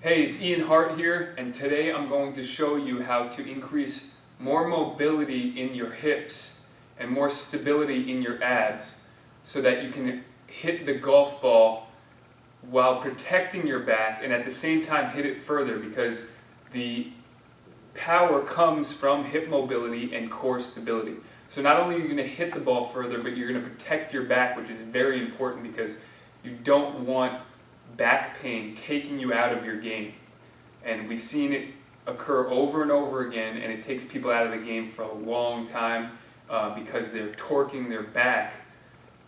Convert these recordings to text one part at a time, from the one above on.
Hey, it's Ian Hart here, and today I'm going to show you how to increase more mobility in your hips and more stability in your abs so that you can hit the golf ball while protecting your back and at the same time hit it further, because the power comes from hip mobility and core stability. So not only are you going to hit the ball further, but you're going to protect your back, which is very important because you don't want back pain taking you out of your game. And we've seen it occur over and over again, and it takes people out of the game for a long time because they're torquing their back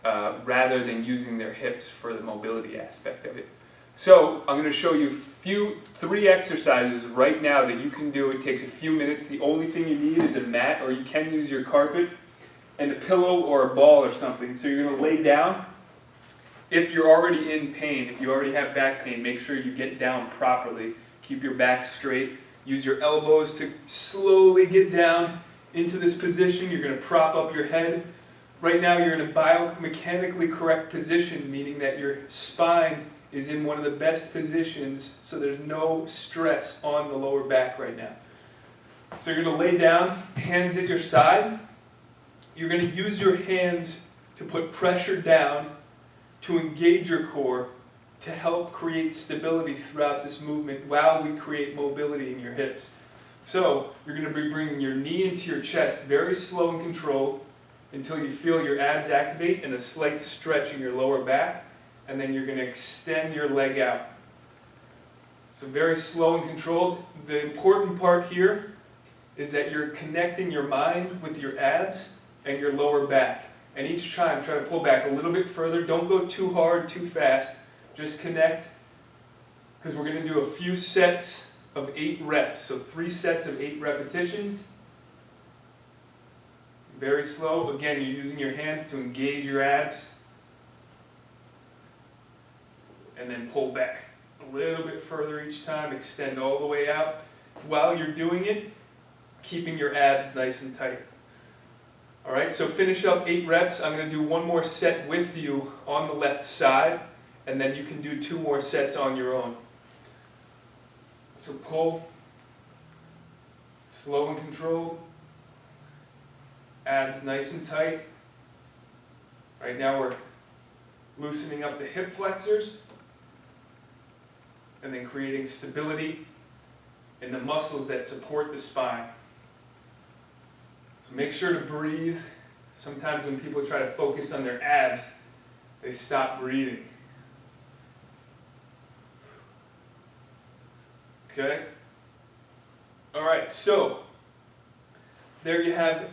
rather than using their hips for the mobility aspect of it. So I'm going to show you three exercises right now that you can do. It takes a few minutes. The only thing you need is a mat, or you can use your carpet, and a pillow or a ball or something. So you're going to lay down. If you're already in pain, if you already have back pain, make sure you get down properly. Keep your back straight. Use your elbows to slowly get down into this position. You're going to prop up your head. Right now you're in a biomechanically correct position, meaning that your spine is in one of the best positions, so there's no stress on the lower back right now. So you're going to lay down, hands at your side. You're going to use your hands to put pressure down to engage your core to help create stability throughout this movement while we create mobility in your hips. So you're going to be bringing your knee into your chest, very slow and controlled, until you feel your abs activate and a slight stretch in your lower back, and then you're going to extend your leg out. So very slow and controlled. The important part here is that you're connecting your mind with your abs and your lower back. And each time, try to pull back a little bit further. Don't go too hard, too fast. Just connect, because we're going to do a few sets of 8 reps. So 3 sets of 8 repetitions. Very slow. Again, you're using your hands to engage your abs. And then pull back a little bit further each time. Extend all the way out. While you're doing it, keeping your abs nice and tight. Alright, so finish up 8 reps. I'm going to do one more set with you on the left side, and then you can do 2 more sets on your own. So pull, slow and controlled, abs nice and tight. Right now we're loosening up the hip flexors, and then creating stability in the muscles that support the spine. So make sure to breathe. Sometimes when people try to focus on their abs, they stop breathing. Okay? Alright, so there you have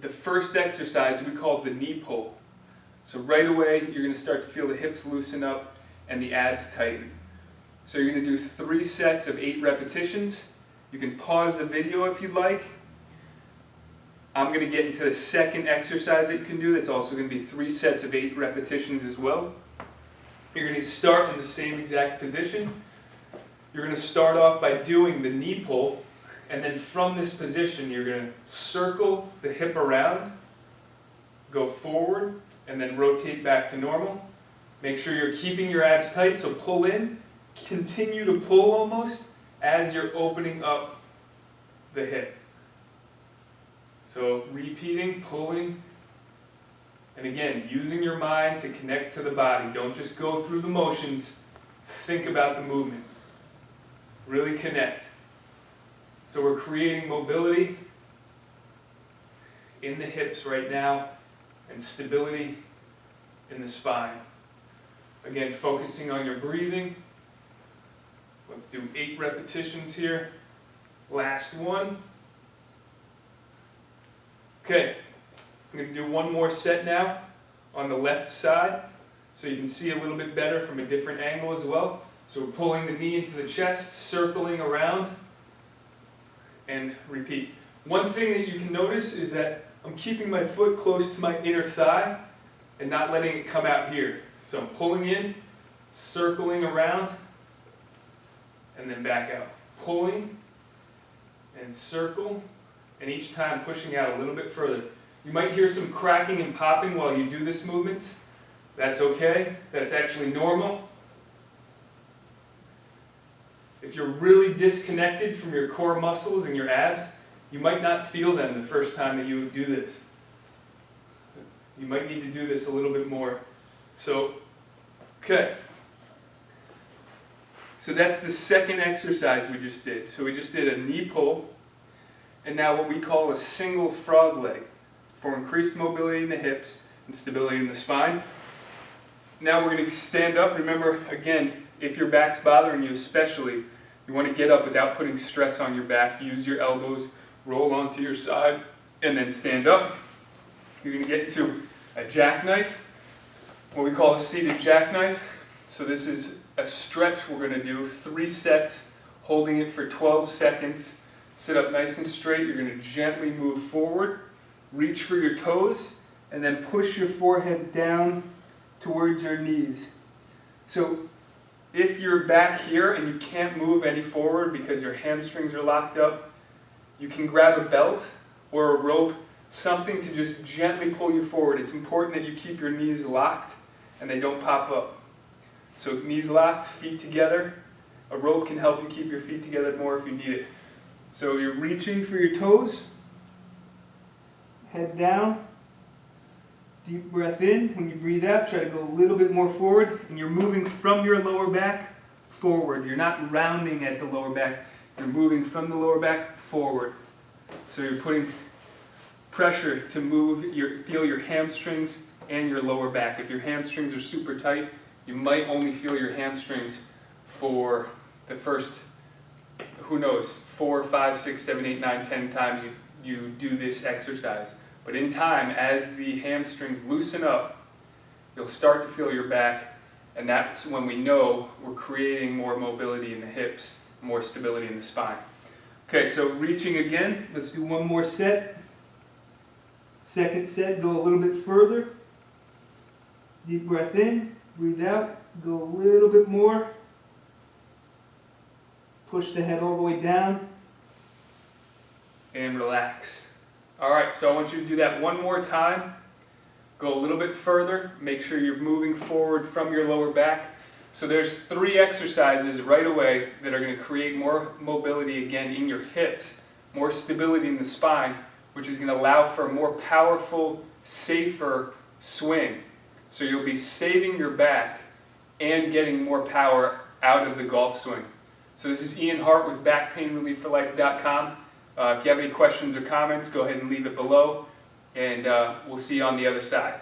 the first exercise we call the knee pull. So right away you're going to start to feel the hips loosen up and the abs tighten. So you're going to do 3 sets of 8 repetitions. You can pause the video if you'd like. I'm going to get into the second exercise that you can do. That's also going to be 3 sets of 8 repetitions as well. You're going to start in the same exact position. You're going to start off by doing the knee pull, and then from this position you're going to circle the hip around, go forward, and then rotate back to normal. Make sure you're keeping your abs tight, so pull in, continue to pull almost as you're opening up the hip. So repeating, pulling, and again, using your mind to connect to the body. Don't just go through the motions, think about the movement. Really connect. So we're creating mobility in the hips right now and stability in the spine. Again, focusing on your breathing. Let's do 8 repetitions here. Last one. Okay, I'm going to do one more set now on the left side so you can see a little bit better from a different angle as well. So we're pulling the knee into the chest, circling around, and repeat. One thing that you can notice is that I'm keeping my foot close to my inner thigh and not letting it come out here. So I'm pulling in, circling around, and then back out. Pulling and circle, and each time pushing out a little bit further. You might hear some cracking and popping while you do this movement. That's okay. That's actually normal. if you're really disconnected from your core muscles and your abs, you might not feel them the first time that you do this. You might need to do this a little bit more. So, okay. So that's the second exercise we just did. So we just did a knee pull, and now what we call a single frog leg for increased mobility in the hips and stability in the spine. Now we're going to stand up. Remember, again, if your back's bothering you especially, you want to get up without putting stress on your back. Use your elbows, roll onto your side, and then stand up. You're going to get into a jackknife, what we call a seated jackknife. So this is a stretch we're going to do, 3 sets, holding it for 12 seconds. Sit up nice and straight. You're going to gently move forward, reach for your toes, and then push your forehead down towards your knees. So if you're back here and you can't move any forward because your hamstrings are locked up, you can grab a belt or a rope, something to just gently pull you forward. It's important that you keep your knees locked and they don't pop up. So knees locked, feet together. A rope can help you keep your feet together more if you need it. So you're reaching for your toes, head down, deep breath in. When you breathe out, try to go a little bit more forward, and you're moving from your lower back forward. You're not rounding at the lower back. You're moving from the lower back forward. So you're putting pressure to move, feel your hamstrings and your lower back. If your hamstrings are super tight, you might only feel your hamstrings for the first, who knows, 4, 5, 6, 7, 8, 9, 10 times you do this exercise. But in time, as the hamstrings loosen up, you'll start to feel your back, and that's when we know we're creating more mobility in the hips, more stability in the spine. Okay, so reaching again. Let's do one more set. Second set, go a little bit further. Deep breath in, breathe out, go a little bit more. Push the head all the way down. And relax. Alright, so I want you to do that one more time. Go a little bit further. Make sure you're moving forward from your lower back. So there's 3 exercises right away that are going to create more mobility again in your hips, more stability in the spine, which is going to allow for a more powerful, safer swing. So you'll be saving your back and getting more power out of the golf swing. So this is Ian Hart with backpainrelief4life.com. If you have any questions or comments, go ahead and leave it below, and we'll see you on the other side.